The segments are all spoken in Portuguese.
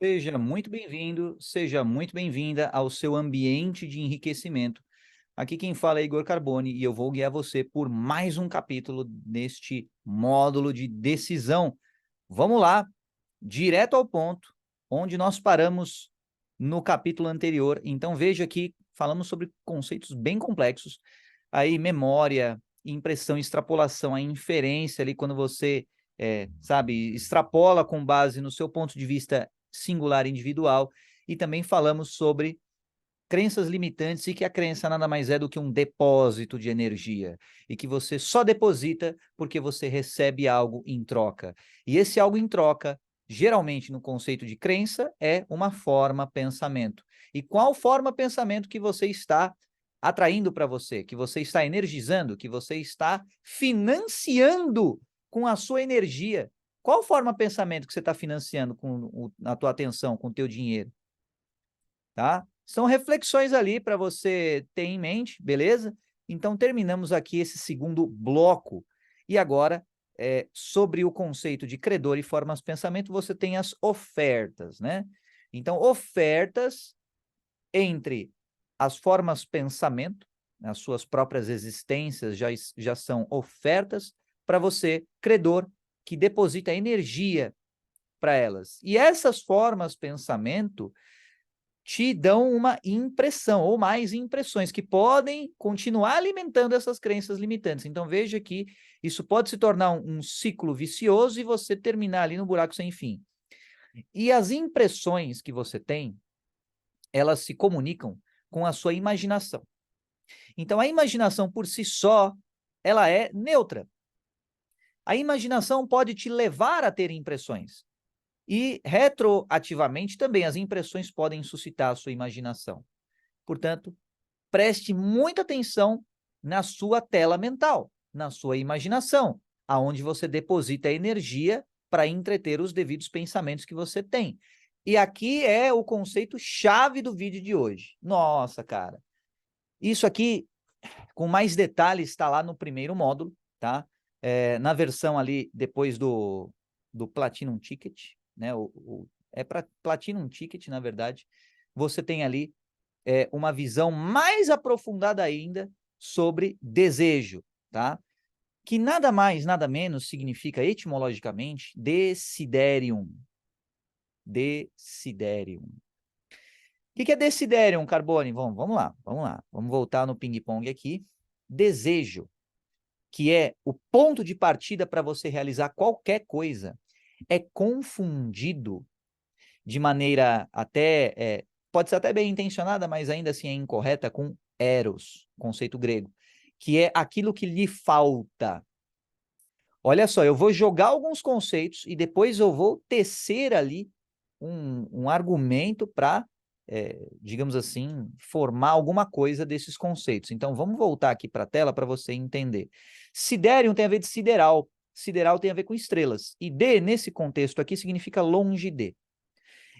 Seja muito bem-vindo, seja muito bem-vinda ao seu ambiente de enriquecimento. Aqui quem fala é Igor Carboni e eu vou guiar você por mais um capítulo neste módulo de decisão. Vamos lá, direto ao ponto, onde nós paramos no capítulo anterior. Então veja que falamos sobre conceitos bem complexos, aí memória, impressão, extrapolação, a inferência ali quando você, sabe, extrapola com base no seu ponto de vista singular individual, e também falamos sobre crenças limitantes e que a crença nada mais é do que um depósito de energia e que você só deposita porque você recebe algo em troca. E esse algo em troca, geralmente no conceito de crença, é uma forma pensamento. E qual forma pensamento que você está atraindo para você, que você está energizando, que você está financiando com a sua energia? Qual forma pensamento que você está financiando com a tua atenção, com o teu dinheiro? Tá? São reflexões ali para você ter em mente, beleza? Então terminamos aqui esse segundo bloco. E agora, sobre o conceito de credor e formas de pensamento, você tem as ofertas, né? Então, ofertas entre as formas pensamento, as suas próprias existências já são ofertas para você, credor, que deposita energia para elas. E essas formas pensamento te dão uma impressão ou mais impressões que podem continuar alimentando essas crenças limitantes. Então veja que isso pode se tornar um ciclo vicioso e você terminar ali no buraco sem fim. E as impressões que você tem, elas se comunicam com a sua imaginação. Então a imaginação por si só, ela é neutra. A imaginação pode te levar a ter impressões. E retroativamente também as impressões podem suscitar a sua imaginação. Portanto, preste muita atenção na sua tela mental, na sua imaginação, aonde você deposita energia para entreter os devidos pensamentos que você tem. E aqui é o conceito chave do vídeo de hoje. Nossa, cara. Isso aqui, com mais detalhes, está lá no primeiro módulo, tá? Na versão ali, depois do Platinum Ticket, né? É para Platinum Ticket, na verdade. Você tem ali uma visão mais aprofundada ainda sobre desejo, tá? Que nada mais, nada menos significa etimologicamente desiderium. Desiderium. O que é desiderium, Carbone? Vamos lá, vamos lá. Vamos voltar no ping-pong aqui. Desejo, que é o ponto de partida para você realizar qualquer coisa, é confundido de maneira até, pode ser até bem intencionada, mas ainda assim é incorreta, com eros, conceito grego, que é aquilo que lhe falta. Olha só, eu vou jogar alguns conceitos e depois eu vou tecer ali um argumento para, digamos assim, formar alguma coisa desses conceitos. Então, vamos voltar aqui para a tela para você entender. Siderium tem a ver de sideral, sideral tem a ver com estrelas, e de, nesse contexto aqui, significa longe de.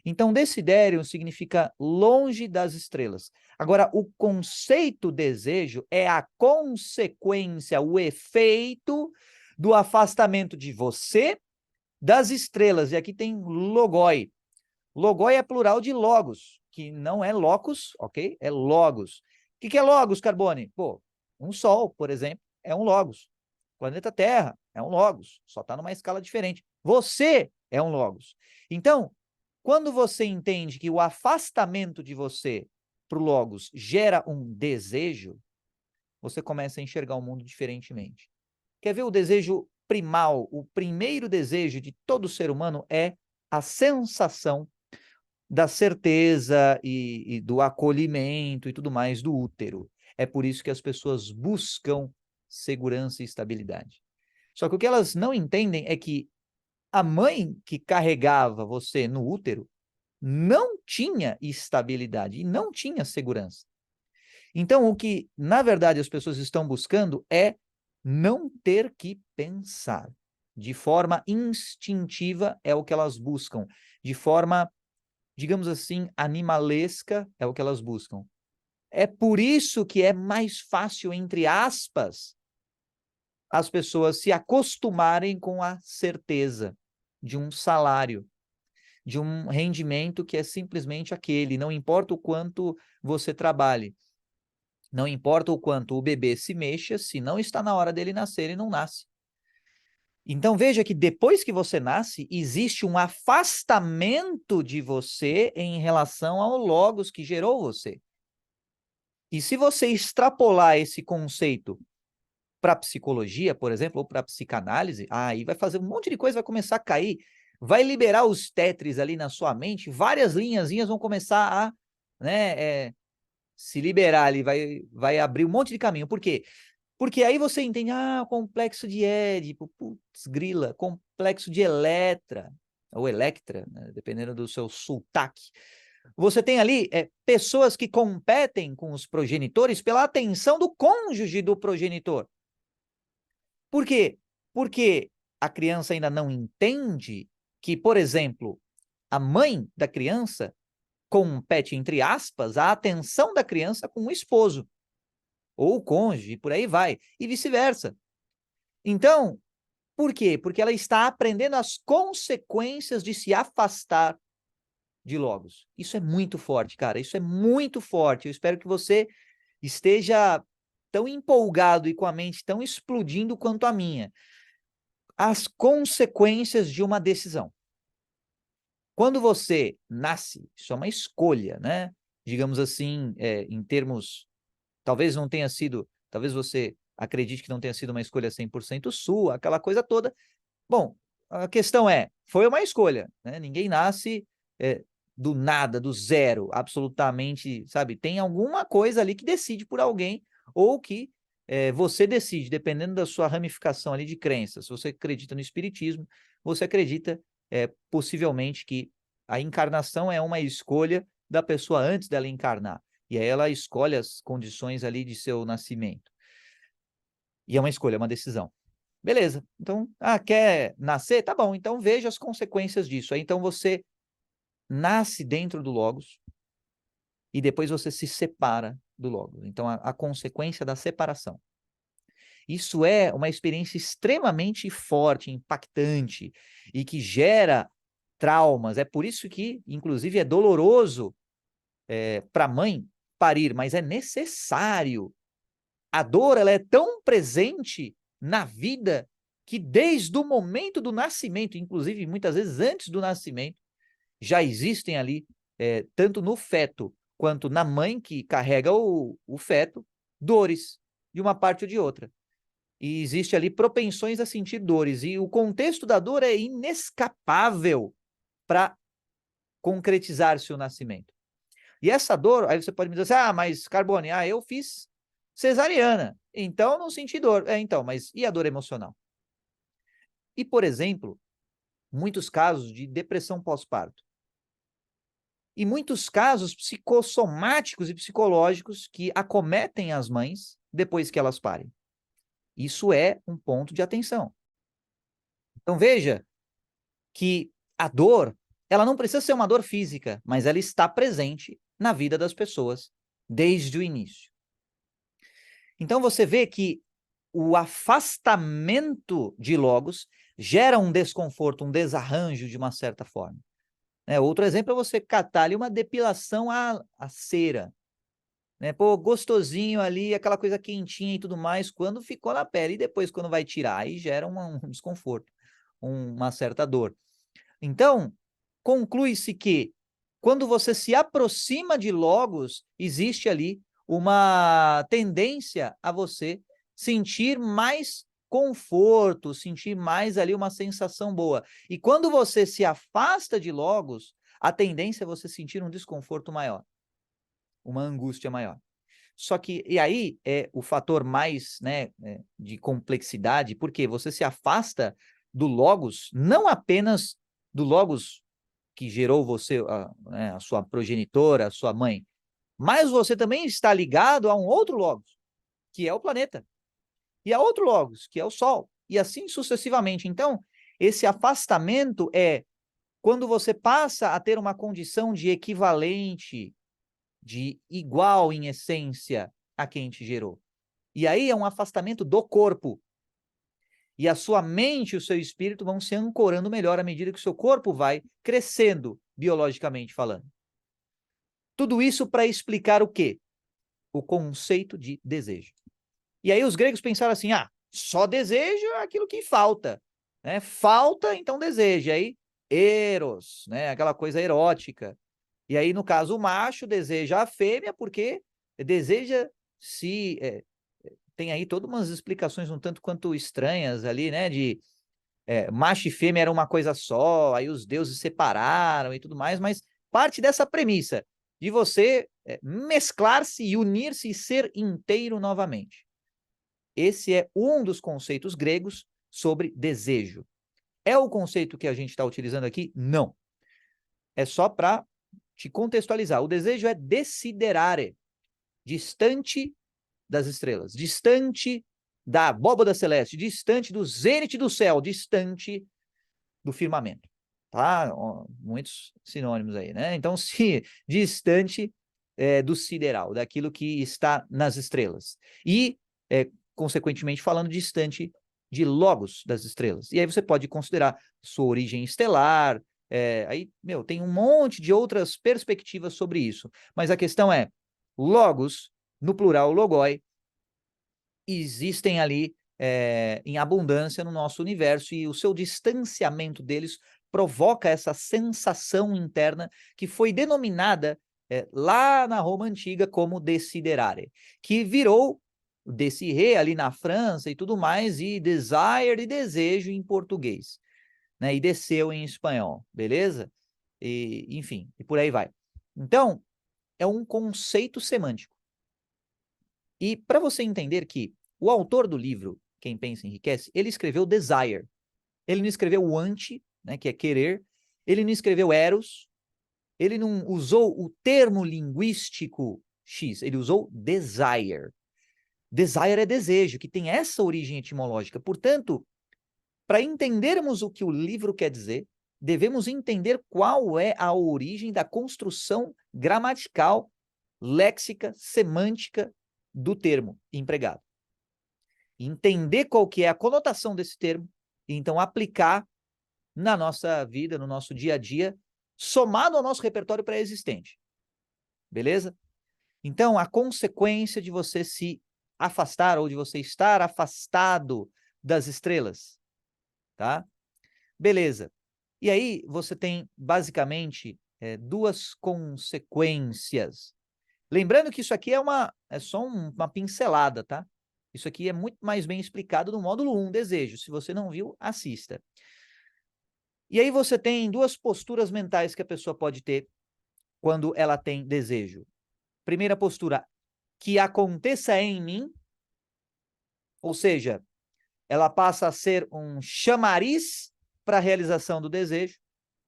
Então, desiderium significa longe das estrelas. Agora, o conceito desejo é a consequência, o efeito do afastamento de você das estrelas. E aqui tem logoi. Logoi é plural de logos, que não é locus, ok? É logos. O que é logos, Carbone? Pô, um sol, por exemplo, é um logos. Planeta Terra é um logos, só está numa escala diferente. Você é um logos. Então, quando você entende que o afastamento de você para o logos gera um desejo, você começa a enxergar o mundo diferentemente. Quer ver o desejo primal? O primeiro desejo de todo ser humano é a sensação da certeza e do acolhimento e tudo mais do útero. É por isso que as pessoas buscam segurança e estabilidade. Só que o que elas não entendem é que a mãe que carregava você no útero não tinha estabilidade e não tinha segurança. Então, o que, na verdade, as pessoas estão buscando é não ter que pensar. De forma instintiva é o que elas buscam. De forma, digamos assim, animalesca é o que elas buscam. É por isso que é mais fácil, entre aspas, as pessoas se acostumarem com a certeza de um salário. de um rendimento que é simplesmente aquele, não importa o quanto você trabalhe, não importa o quanto o bebê se mexa, se não está na hora dele nascer, ele não nasce. Então veja que depois que você nasce, existe um afastamento de você em relação ao logos que gerou você. E se você extrapolar esse conceito para a psicologia, por exemplo, ou para a psicanálise, aí vai fazer um monte de coisa, vai começar a cair, vai liberar os tetris ali na sua mente, várias linhazinhas vão começar a, né, se liberar ali, vai abrir um monte de caminho. Por quê? Porque aí você entende, complexo de Édipo, putz, grila, complexo de Eletra, ou Electra, né, dependendo do seu sotaque. Você tem ali pessoas que competem com os progenitores pela atenção do cônjuge do progenitor. Por quê? Porque a criança ainda não entende que, por exemplo, a mãe da criança compete, entre aspas, a atenção da criança com o esposo, ou o cônjuge, e por aí vai, e vice-versa. Então, por quê? Porque ela está aprendendo as consequências de se afastar de logos. Isso é muito forte, cara, isso é muito forte. Eu espero que você esteja tão empolgado e com a mente tão explodindo quanto a minha. As consequências de uma decisão. Quando você nasce, isso é uma escolha, né? Digamos assim, em termos, talvez não tenha sido, talvez você acredite que não tenha sido uma escolha 100% sua, aquela coisa toda. Bom, a questão foi uma escolha, né? Ninguém nasce do nada, do zero, absolutamente, sabe? Tem alguma coisa ali que decide por alguém, ou que você decide, dependendo da sua ramificação ali de crenças. Se você acredita no espiritismo, você acredita possivelmente que a encarnação é uma escolha da pessoa antes dela encarnar. E aí ela escolhe as condições ali de seu nascimento. E é uma escolha, é uma decisão. Beleza. Então, quer nascer? Tá bom, então veja as consequências disso. Aí, então você nasce dentro do logos e depois você se separa do logos. Então, a consequência da separação. Isso é uma experiência extremamente forte, impactante e que gera traumas. É por isso que, inclusive, é doloroso para a mãe parir, mas é necessário. A dor, ela é tão presente na vida que desde o momento do nascimento, inclusive muitas vezes antes do nascimento, já existem ali, tanto no feto quanto na mãe que carrega o feto, dores de uma parte ou de outra. E existe ali propensões a sentir dores. E o contexto da dor é inescapável para concretizar-se o nascimento. E essa dor, aí você pode me dizer assim, mas Carbone, eu fiz cesariana, então não senti dor. Então, mas e a dor emocional? E, por exemplo, muitos casos de depressão pós-parto. E muitos casos psicossomáticos e psicológicos que acometem as mães depois que elas parem. Isso é um ponto de atenção. Então veja que a dor, ela não precisa ser uma dor física, mas ela está presente na vida das pessoas desde o início. Então você vê que o afastamento de logos gera um desconforto, um desarranjo de uma certa forma. Outro exemplo é você catar ali uma depilação a cera. Pô, gostosinho ali, aquela coisa quentinha e tudo mais, quando ficou na pele. E depois, quando vai tirar, aí gera um desconforto, uma certa dor. Então, conclui-se que, quando você se aproxima de logos, existe ali uma tendência a você sentir mais conforto, sentir mais ali uma sensação boa. E quando você se afasta de logos, a tendência é você sentir um desconforto maior, uma angústia maior. Só que, e aí é o fator mais, de complexidade, porque você se afasta do logos, não apenas do logos que gerou você, a sua progenitora, a sua mãe, mas você também está ligado a um outro logos, que é o planeta, e a outro logos, que é o Sol, e assim sucessivamente. Então, esse afastamento é quando você passa a ter uma condição de equivalente, de igual em essência a quem te gerou. E aí é um afastamento do corpo. E a sua mente e o seu espírito vão se ancorando melhor à medida que o seu corpo vai crescendo, biologicamente falando. Tudo isso para explicar o quê? O conceito de desejo. E aí os gregos pensaram assim, só desejo é aquilo que falta, né? Falta, então deseja. E aí, eros, né? Aquela coisa erótica. E aí, no caso, o macho deseja a fêmea porque deseja se... tem aí todas umas explicações um tanto quanto estranhas ali, né? De macho e fêmea era uma coisa só, aí os deuses separaram e tudo mais, mas parte dessa premissa de você mesclar-se e unir-se e ser inteiro novamente. Esse é um dos conceitos gregos sobre desejo. É o conceito que a gente está utilizando aqui? Não. É só para te contextualizar. O desejo é desiderare, distante das estrelas, distante da abóbada celeste, distante do zênite do céu, distante do firmamento. Tá? Muitos sinônimos aí, né? Então, se distante do sideral, daquilo que está nas estrelas. E, consequentemente falando, distante de logos das estrelas. E aí você pode considerar sua origem estelar, aí, tem um monte de outras perspectivas sobre isso. Mas a questão é, logos, no plural logoi, existem ali em abundância no nosso universo e o seu distanciamento deles provoca essa sensação interna que foi denominada lá na Roma Antiga como desiderare, que virou désiré ali na França e tudo mais, e desire e desejo em português, né? E desceu em espanhol, beleza? E, enfim, e por aí vai. Então, é um conceito semântico. E para você entender que o autor do livro, Quem Pensa Enriquece, ele escreveu desire. Ele não escreveu o anti, né, que é querer. Ele não escreveu eros. Ele não usou o termo linguístico X. Ele usou desire. Desire é desejo, que tem essa origem etimológica. Portanto, para entendermos o que o livro quer dizer, devemos entender qual é a origem da construção gramatical, léxica, semântica do termo empregado. Entender qual que é a conotação desse termo e então aplicar na nossa vida, no nosso dia a dia, somado ao nosso repertório pré-existente. Beleza? Então, a consequência de você se afastar ou de você estar afastado das estrelas, tá? Beleza. E aí você tem basicamente duas consequências. Lembrando que isso aqui é só uma pincelada, tá? Isso aqui é muito mais bem explicado no módulo 1, desejo. Se você não viu, assista. E aí você tem duas posturas mentais que a pessoa pode ter quando ela tem desejo. Primeira postura, que aconteça em mim, ou seja, ela passa a ser um chamariz para a realização do desejo,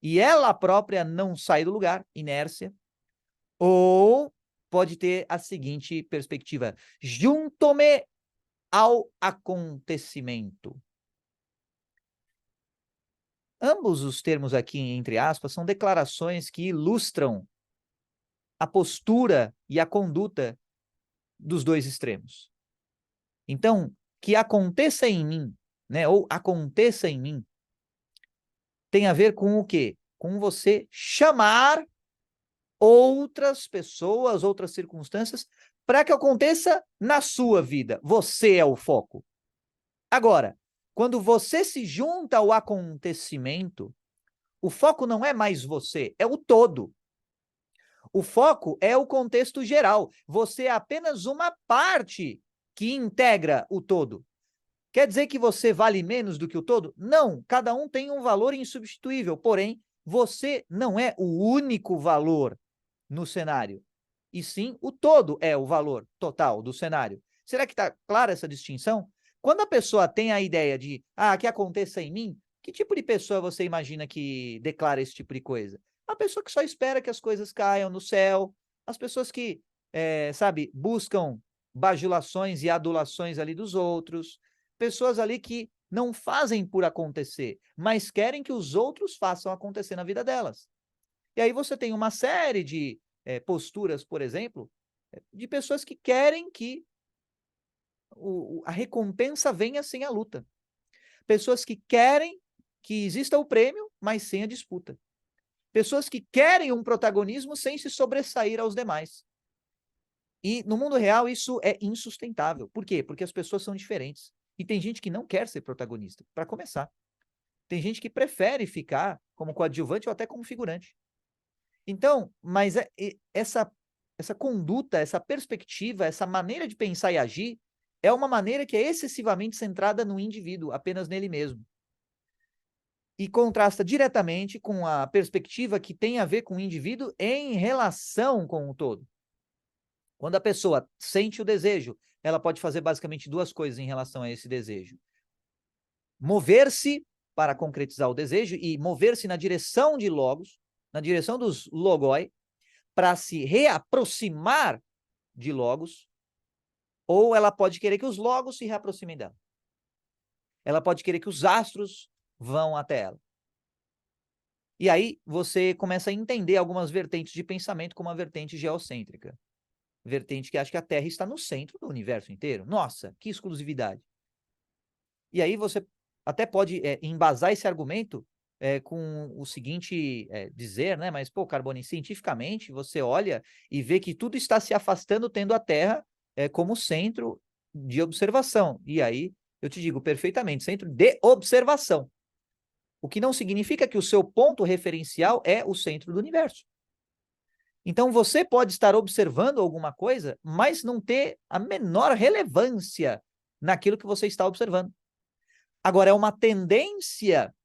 e ela própria não sai do lugar, inércia. Ou pode ter a seguinte perspectiva: junto-me ao acontecimento. Ambos os termos aqui, entre aspas, são declarações que ilustram a postura e a conduta dos dois extremos. Então, que aconteça em mim, né, ou aconteça em mim, tem a ver com o quê? Com você chamar outras pessoas, outras circunstâncias, para que aconteça na sua vida. Você é o foco. Agora, quando você se junta ao acontecimento, o foco não é mais você, é o todo. O foco é o contexto geral. Você é apenas uma parte que integra o todo. Quer dizer que você vale menos do que o todo? Não, cada um tem um valor insubstituível, porém, você não é o único valor no cenário, e sim o todo é o valor total do cenário. Será que está clara essa distinção? Quando a pessoa tem a ideia de, que aconteça em mim, que tipo de pessoa você imagina que declara esse tipo de coisa? A pessoa que só espera que as coisas caiam no céu, as pessoas que, sabe, buscam bajulações e adulações ali dos outros, pessoas ali que não fazem por acontecer, mas querem que os outros façam acontecer na vida delas. E aí você tem uma série de posturas, por exemplo, de pessoas que querem que a recompensa venha sem a luta. Pessoas que querem que exista o prêmio, mas sem a disputa. Pessoas que querem um protagonismo sem se sobressair aos demais. E no mundo real isso é insustentável. Por quê? Porque as pessoas são diferentes. E tem gente que não quer ser protagonista, para começar. Tem gente que prefere ficar como coadjuvante ou até como figurante. Então, mas essa conduta, essa perspectiva, essa maneira de pensar e agir é uma maneira que é excessivamente centrada no indivíduo, apenas nele mesmo. E contrasta diretamente com a perspectiva que tem a ver com o indivíduo em relação com o todo. Quando a pessoa sente o desejo, ela pode fazer basicamente duas coisas em relação a esse desejo. Mover-se para concretizar o desejo e mover-se na direção de logos, na direção dos logoi, para se reaproximar de logos, ou ela pode querer que os logos se reaproximem dela. Ela pode querer que os astros vão até ela. E aí você começa a entender algumas vertentes de pensamento como a vertente geocêntrica. Vertente que acha que a Terra está no centro do universo inteiro. Nossa, que exclusividade. E aí você até pode embasar esse argumento com o seguinte dizer, né? Mas, pô, Carbone, cientificamente você olha e vê que tudo está se afastando, tendo a Terra como centro de observação. E aí eu te digo perfeitamente, centro de observação. O que não significa que o seu ponto referencial é o centro do universo. Então você pode estar observando alguma coisa, mas não ter a menor relevância naquilo que você está observando. Agora, é uma tendência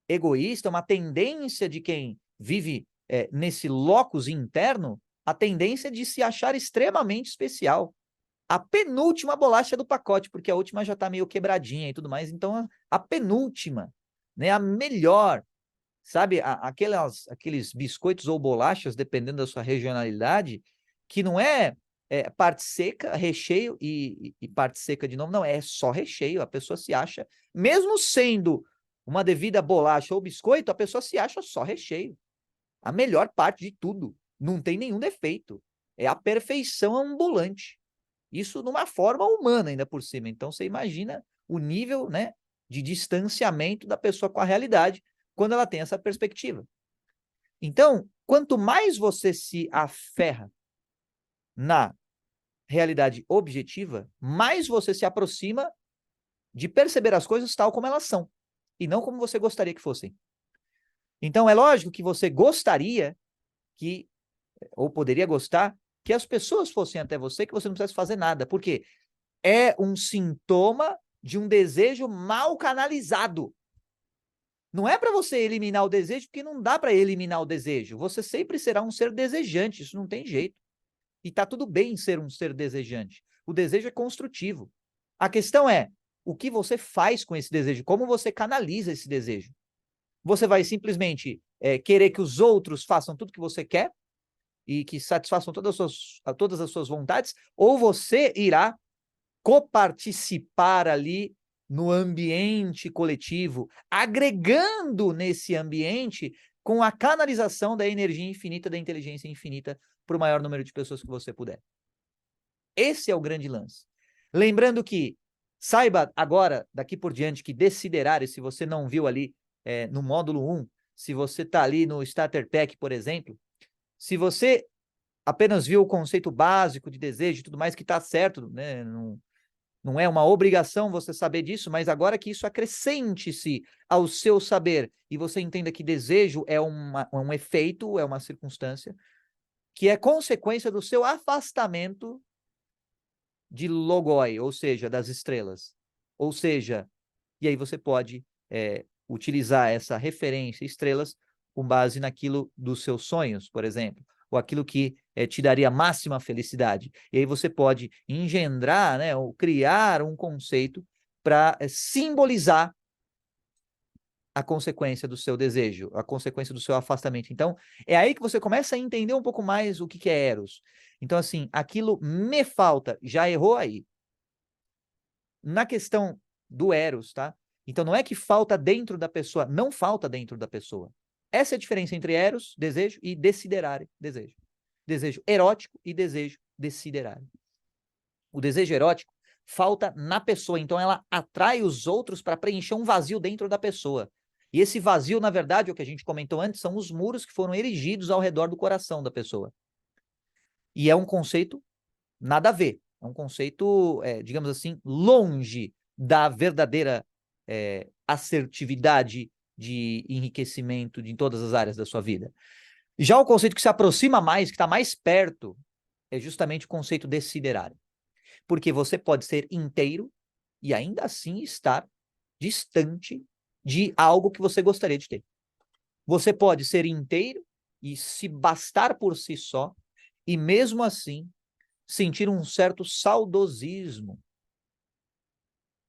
egoísta, uma tendência de quem vive nesse locus interno, a tendência de se achar extremamente especial. A penúltima bolacha do pacote, porque a última já está meio quebradinha e tudo mais, então a penúltima, né, a melhor, sabe, aqueles biscoitos ou bolachas, dependendo da sua regionalidade, que não é parte seca, recheio e parte seca de novo, não, é só recheio, a pessoa se acha, mesmo sendo uma devida bolacha ou biscoito, a pessoa se acha só recheio. A melhor parte de tudo, não tem nenhum defeito, é a perfeição ambulante. Isso numa forma humana ainda por cima, então você imagina o nível, né, de distanciamento da pessoa com a realidade quando ela tem essa perspectiva. Então, quanto mais você se aferra na realidade objetiva, mais você se aproxima de perceber as coisas tal como elas são, e não como você gostaria que fossem. Então, é lógico que você gostaria que, ou poderia gostar, que as pessoas fossem até você, que você não precisasse fazer nada. Por quê? É um sintoma de um desejo mal canalizado. Não é para você eliminar o desejo, porque não dá para eliminar o desejo. Você sempre será um ser desejante, isso não tem jeito. E tá tudo bem ser um ser desejante. O desejo é construtivo. A questão é, o que você faz com esse desejo? Como você canaliza esse desejo? Você vai simplesmente querer que os outros façam tudo que você quer e que satisfaçam todas as suas vontades? Ou você irá coparticipar ali no ambiente coletivo, agregando nesse ambiente com a canalização da energia infinita, da inteligência infinita para o maior número de pessoas que você puder. Esse é o grande lance. Lembrando que, saiba agora, daqui por diante, que Desiderare, se você não viu ali no módulo 1, se você está ali no Starter Pack, por exemplo, se você apenas viu o conceito básico de desejo e tudo mais, que está certo, né? Não é uma obrigação você saber disso, mas agora que isso acrescente-se ao seu saber e você entenda que desejo é um efeito, é uma circunstância, que é consequência do seu afastamento de logoi, ou seja, das estrelas. Ou seja, e aí você pode utilizar essa referência estrelas com base naquilo dos seus sonhos, por exemplo, ou aquilo que te daria máxima felicidade. E aí você pode engendrar, né, ou criar um conceito para simbolizar a consequência do seu desejo, a consequência do seu afastamento. Então, é aí que você começa a entender um pouco mais o que é Eros. Então, assim, aquilo me falta, já errou aí. Na questão do Eros, tá? Então, não é que falta dentro da pessoa, não falta dentro da pessoa. Essa é a diferença entre Eros, desejo, e Desiderare, desejo. Desejo erótico e desejo desiderare. O desejo erótico falta na pessoa. Então, ela atrai os outros para preencher um vazio dentro da pessoa. E esse vazio, na verdade, o que a gente comentou antes, são os muros que foram erigidos ao redor do coração da pessoa. E é um conceito nada a ver. É um conceito, digamos assim, longe da verdadeira assertividade de enriquecimento em todas as áreas da sua vida. Já o conceito que se aproxima mais, que está mais perto, é justamente o conceito desiderário. Porque você pode ser inteiro e ainda assim estar distante de algo que você gostaria de ter. Você pode ser inteiro e se bastar por si só, e mesmo assim sentir um certo saudosismo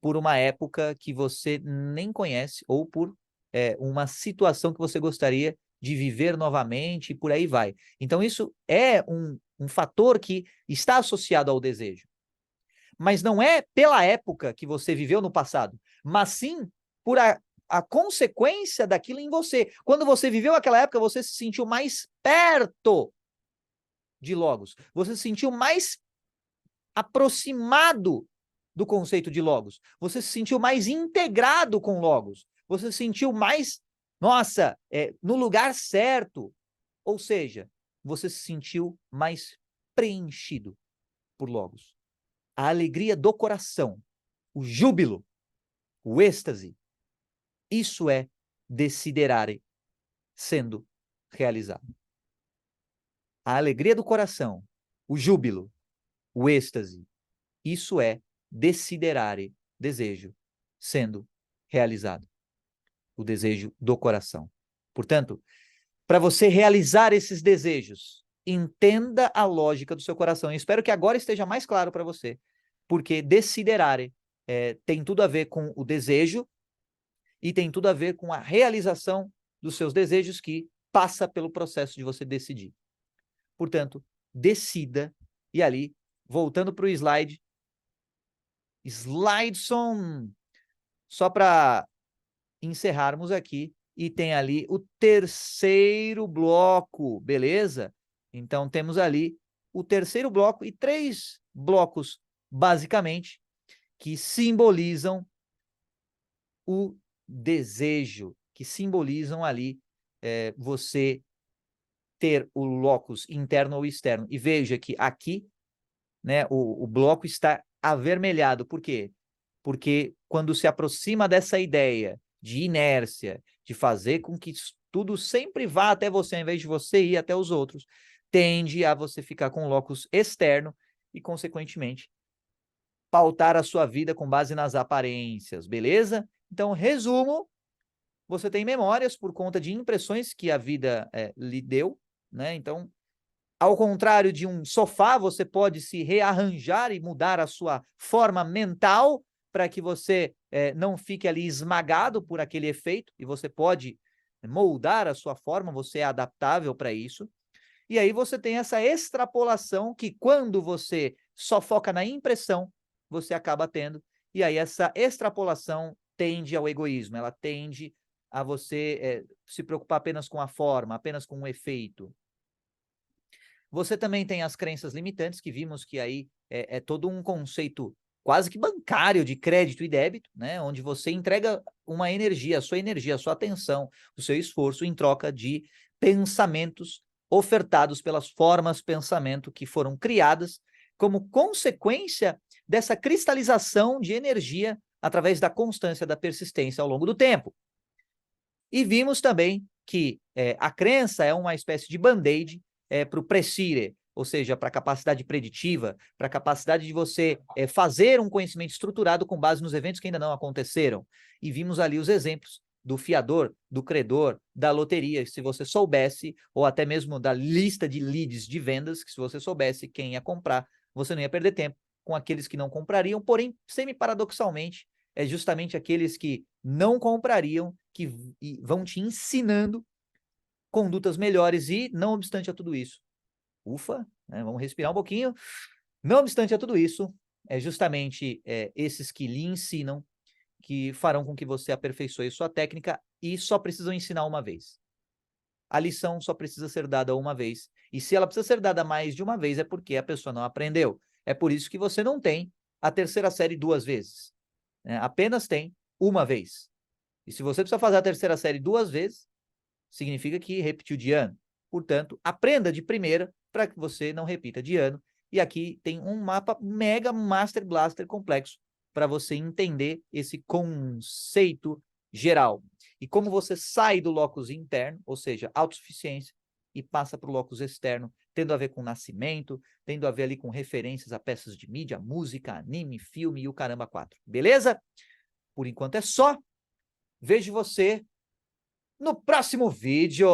por uma época que você nem conhece ou por uma situação que você gostaria de viver novamente e por aí vai. Então isso é um fator que está associado ao desejo. Mas não é pela época que você viveu no passado, mas sim por a consequência daquilo em você. Quando você viveu aquela época, você se sentiu mais perto de Logos. Você se sentiu mais aproximado do conceito de Logos. Você se sentiu mais integrado com Logos. Você se sentiu mais, nossa, no lugar certo. Ou seja, você se sentiu mais preenchido por Logos. A alegria do coração, o júbilo, o êxtase, isso é desiderare sendo realizado. A alegria do coração, o júbilo, o êxtase, isso é desiderare, desejo, sendo realizado. O desejo do coração. Portanto, para você realizar esses desejos, entenda a lógica do seu coração. Eu espero que agora esteja mais claro para você, porque desiderare tem tudo a ver com o desejo e tem tudo a ver com a realização dos seus desejos que passa pelo processo de você decidir. Portanto, decida, e ali, voltando para o Slideson, só para encerrarmos aqui, e tem ali o terceiro bloco, beleza? Então, temos ali o terceiro bloco e 3 blocos, basicamente, que simbolizam o desejo, que simbolizam ali você ter o locus interno ou externo. E veja que aqui, né, o bloco está avermelhado. Por quê? Porque quando se aproxima dessa ideia de inércia, de fazer com que tudo sempre vá até você, ao invés de você ir até os outros, tende a você ficar com o locus externo e, consequentemente, pautar a sua vida com base nas aparências, beleza? Então, resumo, você tem memórias por conta de impressões que a vida lhe deu, né? Então, ao contrário de um sofá, você pode se rearranjar e mudar a sua forma mental para que você não fique ali esmagado por aquele efeito, e você pode moldar a sua forma, você é adaptável para isso. E aí você tem essa extrapolação que quando você só foca na impressão, você acaba tendo, e aí essa extrapolação tende ao egoísmo, ela tende a você se preocupar apenas com a forma, apenas com o efeito. Você também tem as crenças limitantes, que vimos que aí é todo um conceito quase que bancário de crédito e débito, né? Onde você entrega uma energia, a sua atenção, o seu esforço em troca de pensamentos ofertados pelas formas pensamento que foram criadas como consequência dessa cristalização de energia através da constância da persistência ao longo do tempo. E vimos também que a crença é uma espécie de band-aid para o prescire, ou seja, para a capacidade preditiva, para a capacidade de você fazer um conhecimento estruturado com base nos eventos que ainda não aconteceram. E vimos ali os exemplos do fiador, do credor, da loteria, se você soubesse, ou até mesmo da lista de leads de vendas, que se você soubesse quem ia comprar, você não ia perder tempo com aqueles que não comprariam, porém, semi-paradoxalmente, é justamente aqueles que não comprariam que vão te ensinando condutas melhores e, não obstante a tudo isso, ufa, né, vamos respirar um pouquinho, não obstante a tudo isso, é justamente esses que lhe ensinam que farão com que você aperfeiçoe sua técnica e só precisam ensinar uma vez. A lição só precisa ser dada uma vez. E se ela precisa ser dada mais de uma vez, é porque a pessoa não aprendeu. É por isso que você não tem a terceira série 2 vezes? Apenas tem uma vez. E se você precisa fazer a terceira série 2 vezes, significa que repetiu de ano. Portanto, aprenda de primeira para que você não repita de ano. E aqui tem um mapa mega master blaster complexo para você entender esse conceito geral. E como você sai do locus interno, ou seja, autossuficiência, e passa para o locus externo, tendo a ver com nascimento, tendo a ver ali com referências a peças de mídia, música, anime, filme e o caramba 4. Beleza? Por enquanto é só. Vejo você no próximo vídeo.